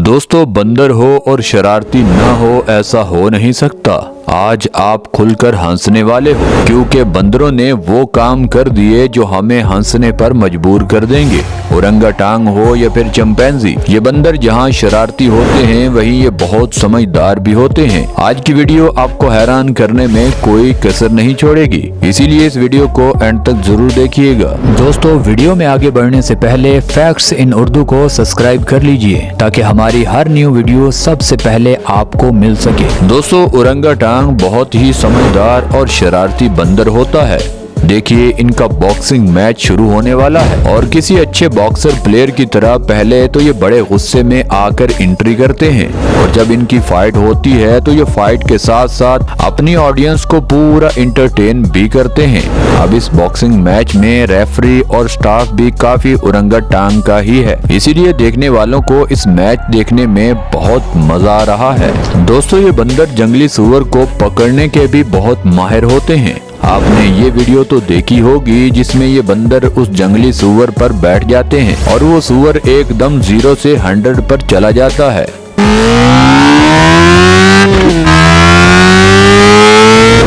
दोस्तों, बंदर हो और शरारती न हो ऐसा हो नहीं सकता। आज आप खुलकर हंसने वाले हो क्योंकि बंदरों ने वो काम कर दिए जो हमें हंसने पर मजबूर कर देंगे। ओरंगटांग हो या फिर चिंपैंजी, ये बंदर जहाँ शरारती होते हैं वहीं ये बहुत समझदार भी होते हैं। आज की वीडियो आपको हैरान करने में कोई कसर नहीं छोड़ेगी, इसीलिए इस वीडियो को एंड तक जरूर देखिएगा। दोस्तों, वीडियो में आगे बढ़ने से पहले फैक्ट्स इन उर्दू को सब्सक्राइब कर लीजिए ताकि हमारी हर न्यू वीडियो सबसे पहले आपको मिल सके। दोस्तों, ओरंगटांग बहुत ही समझदार और शरारती बंदर होता है। देखिए, इनका बॉक्सिंग मैच शुरू होने वाला है और किसी अच्छे बॉक्सर प्लेयर की तरह पहले तो ये बड़े गुस्से में आकर एंट्री करते हैं और जब इनकी फाइट होती है तो ये फाइट के साथ साथ अपनी ऑडियंस को पूरा एंटरटेन भी करते हैं। अब इस बॉक्सिंग मैच में रेफरी और स्टाफ भी काफी ओरंगटांग का ही है, इसीलिए देखने वालों को इस मैच देखने में बहुत मजा आ रहा है। दोस्तों, ये बंदर जंगली सूअर को पकड़ने के भी बहुत माहिर होते हैं। आपने ये वीडियो तो देखी होगी जिसमें ये बंदर उस जंगली सूअर पर बैठ जाते हैं और वो सूअर एकदम 0 से 100 पर चला जाता है।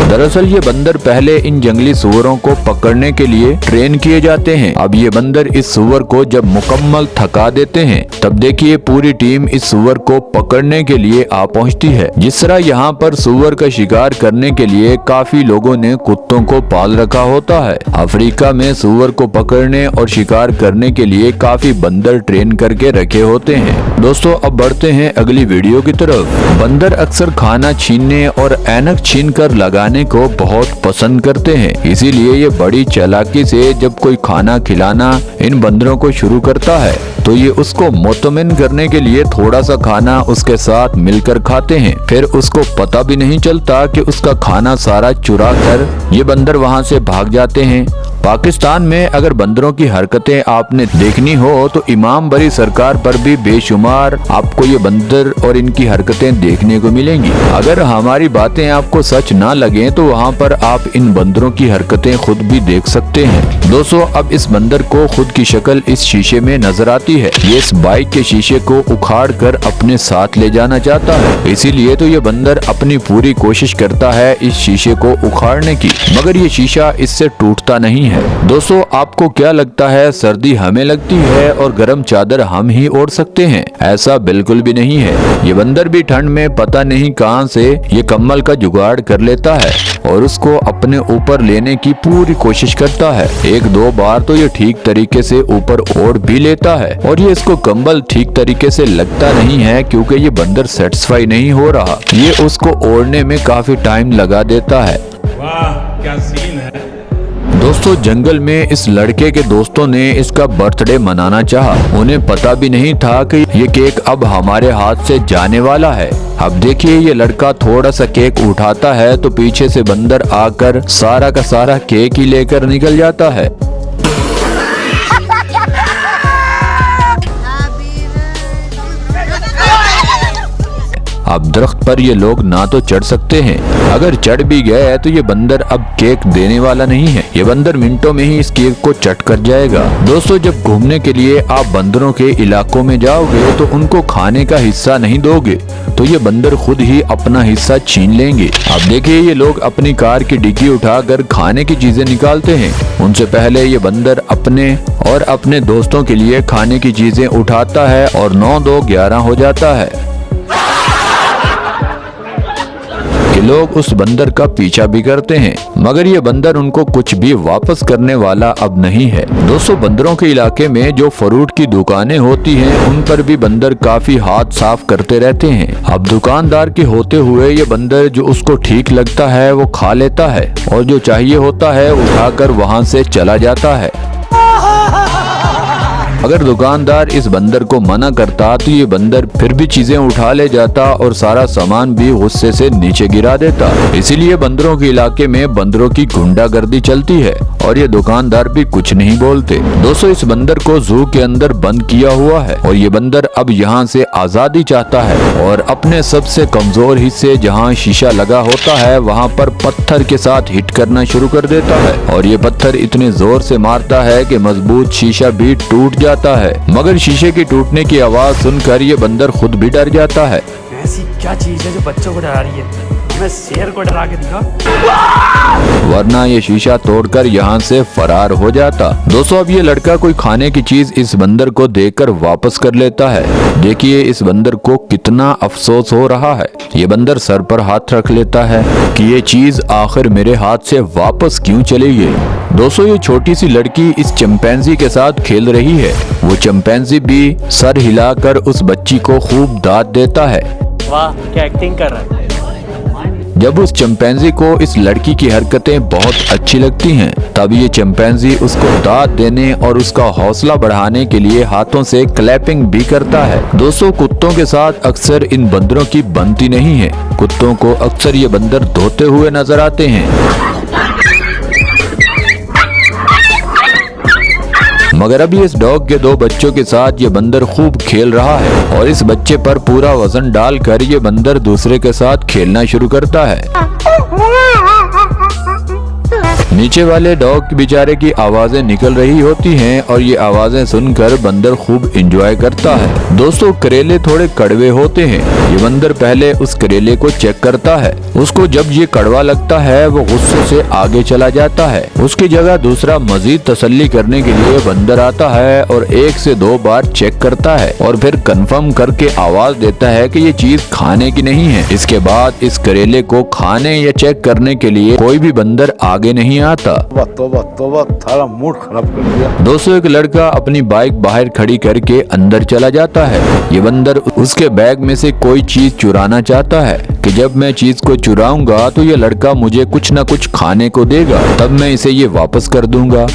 दरअसल ये बंदर पहले इन जंगली सूअरों को पकड़ने के लिए ट्रेन किए जाते हैं। अब ये बंदर इस सूअर को जब मुकम्मल थका देते हैं तब देखिए पूरी टीम इस सूअर को पकड़ने के लिए आ पहुंचती है। जिस तरह यहाँ पर सूअर का शिकार करने के लिए काफी लोगों ने कुत्तों को पाल रखा होता है, अफ्रीका में सूअर को पकड़ने और शिकार करने के लिए काफी बंदर ट्रेन करके रखे होते हैं। दोस्तों, अब बढ़ते हैं अगली वीडियो की तरफ। बंदर अक्सर खाना छीनने और ऐनक छीन कर लगाने को बहुत पसंद करते हैं, इसीलिए ये बड़ी चालाकी से जब कोई खाना खिलाना इन बंदरों को शुरू करता है तो ये उसको मुतमिन करने के लिए थोड़ा सा खाना उसके साथ मिलकर खाते हैं। फिर उसको पता भी नहीं चलता कि उसका खाना सारा चुरा कर ये बंदर वहाँ से भाग जाते हैं। पाकिस्तान में अगर बंदरों की हरकतें आपने देखनी हो तो इमाम बरी सरकार पर भी बेशुमार आपको ये बंदर और इनकी हरकतें देखने को मिलेंगी। अगर हमारी बातें आपको सच ना लगे तो वहाँ पर आप इन बंदरों की हरकतें खुद भी देख सकते हैं। दोस्तों, अब इस बंदर को खुद की शक्ल इस शीशे में नजर आती है। ये इस बाइक के शीशे को उखाड़ कर अपने साथ ले जाना चाहता है, इसीलिए तो ये बंदर अपनी पूरी कोशिश करता है इस शीशे को उखाड़ने की, मगर ये शीशा इससे टूटता नहीं है। दोस्तों, आपको क्या लगता है सर्दी हमें लगती है और गर्म चादर हम ही ओढ़ सकते हैं? ऐसा बिल्कुल भी नहीं है। ये बंदर भी ठंड में पता नहीं कहां से ये कम्बल का जुगाड़ कर लेता है और उसको अपने ऊपर लेने की पूरी कोशिश करता है। 1-2 बार तो ये ठीक तरीके से ऊपर ओढ़ भी लेता है और ये इसको कम्बल ठीक तरीके से लगता नहीं है क्योंकि ये बंदर सेटिस्फाई नहीं हो रहा। ये उसको ओढ़ने में काफी टाइम लगा देता है। वाह, क्या सीन है। दोस्तों, जंगल में इस लड़के के दोस्तों ने इसका बर्थडे मनाना चाहा। उन्हें पता भी नहीं था कि ये केक अब हमारे हाथ से जाने वाला है। अब देखिए, ये लड़का थोड़ा सा केक उठाता है तो पीछे से बंदर आकर सारा का सारा केक ही लेकर निकल जाता है। अब दरख्त पर ये लोग ना तो चढ़ सकते हैं, अगर चढ़ भी गए तो ये बंदर अब केक देने वाला नहीं है। ये बंदर मिनटों में ही इस केक को चट कर जाएगा। दोस्तों, जब घूमने के लिए आप बंदरों के इलाकों में जाओगे तो उनको खाने का हिस्सा नहीं दोगे तो ये बंदर खुद ही अपना हिस्सा छीन लेंगे। अब देखिए, ये लोग अपनी कार की डिग्गी उठाकर खाने की चीजें निकालते हैं। उनसे पहले ये बंदर अपने और अपने दोस्तों के लिए खाने की चीजें उठाता है और 9-2-11 हो जाता है। लोग उस बंदर का पीछा भी करते हैं, मगर ये बंदर उनको कुछ भी वापस करने वाला अब नहीं है। दोस्तों, बंदरों के इलाके में जो फ्रूट की दुकानें होती हैं उन पर भी बंदर काफी हाथ साफ करते रहते हैं। अब दुकानदार के होते हुए ये बंदर जो उसको ठीक लगता है वो खा लेता है और जो चाहिए होता है उठाकर वहाँ से चला जाता है। अगर दुकानदार इस बंदर को मना करता तो ये बंदर फिर भी चीजें उठा ले जाता और सारा सामान भी गुस्से से नीचे गिरा देता। इसीलिए बंदरों के इलाके में बंदरों की गुंडागर्दी चलती है और ये दुकानदार भी कुछ नहीं बोलते। दोस्तों, इस बंदर को जू के अंदर बंद किया हुआ है और ये बंदर अब यहाँ से आजादी चाहता है और अपने सबसे कमजोर हिस्से जहाँ शीशा लगा होता है वहाँ पर पत्थर के साथ हिट करना शुरू कर देता है और ये पत्थर इतने जोर से मारता है कि मजबूत शीशा भी टूट जाता जाता है, मगर शीशे की टूटने की आवाज सुनकर ये बंदर खुद भी डर जाता है। ऐसी क्या चीज है जो बच्चों को डरा रही है? मैं शेर को डरा के दिखा। वरना ये शीशा तोड़कर यहाँ से फरार हो जाता। दोस्तों अब ये लड़का कोई खाने की चीज इस बंदर को देकर वापस कर लेता है। देखिए इस बंदर को कितना अफसोस हो रहा है। ये बंदर सर पर हाथ रख लेता है कि ये चीज आखिर मेरे हाथ से वापस क्यों चली गई। दोस्तों ये छोटी सी लड़की इस चिंपैंजी के साथ खेल रही है। वो चिंपैंजी भी सर हिलाकर उस बच्ची को खूब दाद देता है। वाह क्या एक्टिंग कर रहा है। जब उस चिंपैंजी को इस लड़की की हरकतें बहुत अच्छी लगती हैं, तब ये चिंपैंजी उसको दाद देने और उसका हौसला बढ़ाने के लिए हाथों से क्लैपिंग भी करता है। दोस्तों कुत्तों के साथ अक्सर इन बंदरों की बनती नहीं है। कुत्तों को अक्सर ये बंदर धोते हुए नजर आते हैं, मगर अभी इस डॉग के दो बच्चों के साथ ये बंदर खूब खेल रहा है और इस बच्चे पर पूरा वजन डालकर ये बंदर दूसरे के साथ खेलना शुरू करता है। नीचे वाले डॉग बेचारे की आवाजें निकल रही होती हैं और ये आवाजें सुनकर बंदर खूब एंजॉय करता है। दोस्तों करेले थोड़े कड़वे होते हैं। ये बंदर पहले उस करेले को चेक करता है। उसको जब ये कड़वा लगता है वो गुस्से से आगे चला जाता है। उसकी जगह दूसरा मजीद तसल्ली करने के लिए बंदर आता है और 1 से 2 बार चेक करता है और फिर कंफर्म करके आवाज देता है कि ये चीज खाने की नहीं है। इसके बाद इस करेले को खाने या चेक करने के लिए कोई भी बंदर आगे नहीं आता। तोबा थारा मूड खराब कर दिया। दोस्तों एक लड़का अपनी बाइक बाहर खड़ी करके अंदर चला जाता है। ये बंदर उसके बैग में से कोई चीज चुराना चाहता है कि जब मैं चीज को चुराऊंगा तो ये लड़का मुझे कुछ न कुछ खाने को देगा, तब मैं इसे ये वापस कर दूंगा।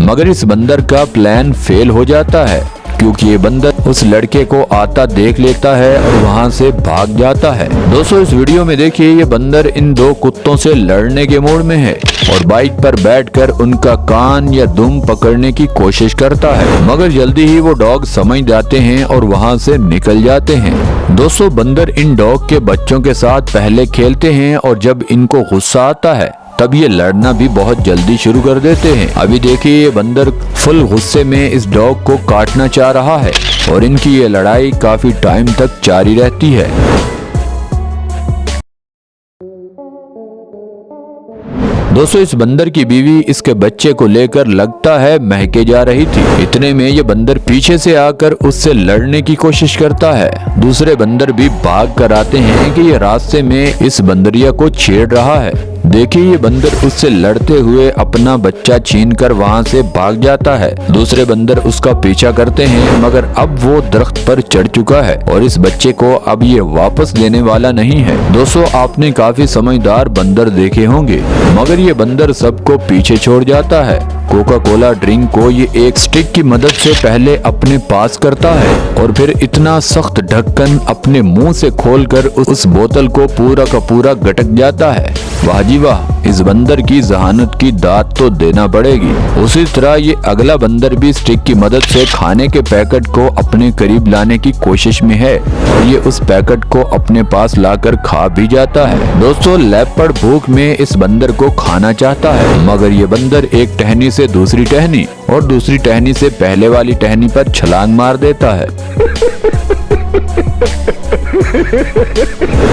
मगर इस बंदर का प्लान फेल हो जाता है क्योंकि ये बंदर उस लड़के को आता देख लेता है और वहाँ से भाग जाता है। दोस्तों इस वीडियो में देखिए ये बंदर इन दो कुत्तों से लड़ने के मूड में है और बाइक पर बैठकर उनका कान या दुम पकड़ने की कोशिश करता है, मगर जल्दी ही वो डॉग समझ जाते हैं और वहाँ से निकल जाते हैं। दोस्तों बंदर इन डॉग के बच्चों के साथ पहले खेलते हैं और जब इनको गुस्सा आता है तब ये लड़ना भी बहुत जल्दी शुरू कर देते हैं। अभी देखिए ये बंदर फुल गुस्से में इस डॉग को काटना चाह रहा है और इनकी ये लड़ाई काफी टाइम तक जारी रहती है। दोस्तों इस बंदर की बीवी इसके बच्चे को लेकर लगता है महके जा रही थी। इतने में ये बंदर पीछे से आकर उससे लड़ने की कोशिश करता है। दूसरे बंदर भी भाग कर आते हैं कि ये रास्ते में इस बंदरिया को छेड़ रहा है। देखिए ये बंदर उससे लड़ते हुए अपना बच्चा छीनकर वहां से भाग जाता है। दूसरे बंदर उसका पीछा करते हैं, मगर अब वो दरख्त पर चढ़ चुका है और इस बच्चे को अब ये वापस लेने वाला नहीं है। दोस्तों आपने काफी समझदार बंदर देखे होंगे, मगर ये बंदर सबको पीछे छोड़ जाता है। कोका कोला ड्रिंक को ये एक स्टिक की मदद से पहले अपने पास करता है और फिर इतना सख्त ढक्कन अपने मुंह से खोलकर उस बोतल को पूरा का पूरा गटक जाता है। वाह जी वाह, इस बंदर की जहानत की दाद तो देना पड़ेगी। उसी तरह ये अगला बंदर भी स्टिक की मदद से खाने के पैकेट को अपने करीब लाने की कोशिश में है और ये उस पैकेट को अपने पास लाकर खा भी जाता है। दोस्तों लेपर्ड भूख में इस बंदर को खाना चाहता है, मगर ये बंदर एक टहनी से दूसरी टहनी और दूसरी टहनी से पहले वाली टहनी पर छलांग मार देता है।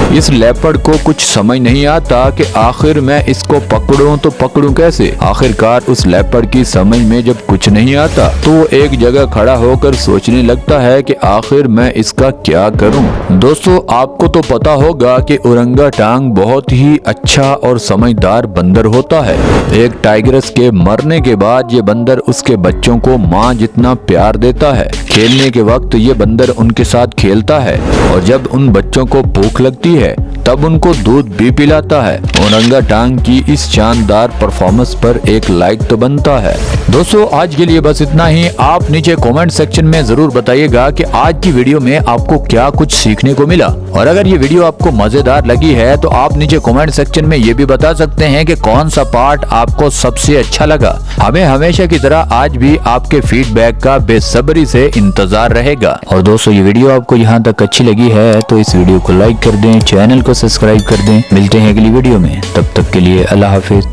इस लेपर्ड को कुछ समझ नहीं आता कि आखिर मैं इसको पकड़ूं तो पकड़ूं कैसे। आखिरकार उस लेपर्ड की समझ में जब कुछ नहीं आता तो वो एक जगह खड़ा होकर सोचने लगता है कि आखिर मैं इसका क्या करूं। दोस्तों आपको तो पता होगा कि ओरंगटांग बहुत ही अच्छा और समझदार बंदर होता है। एक टाइग्रस के मरने के बाद ये बंदर उसके बच्चों को माँ जितना प्यार देता है। खेलने के वक्त ये बंदर उनके साथ खेलता है और जब उन बच्चों को भूख लगती है तब उनको दूध भी पिलाता है। ओरंगटांग की इस शानदार परफॉर्मेंस पर एक लाइक तो बनता है। दोस्तों आज के लिए बस इतना ही। आप नीचे कमेंट सेक्शन में जरूर बताइएगा कि आज की वीडियो में आपको क्या कुछ सीखने को मिला, और अगर ये वीडियो आपको मजेदार लगी है तो आप नीचे कमेंट सेक्शन में ये भी बता सकते हैं कि कौन सा पार्ट आपको सबसे अच्छा लगा। हमें हमेशा की तरह आज भी आपके फीडबैक का बेसब्री से इंतजार रहेगा। और दोस्तों ये वीडियो आपको यहाँ तक अच्छी लगी है तो इस वीडियो को लाइक कर दें, चैनल को सब्सक्राइब कर दें। मिलते हैं अगली वीडियो में, तब तक के लिए अल्लाह हाफिज।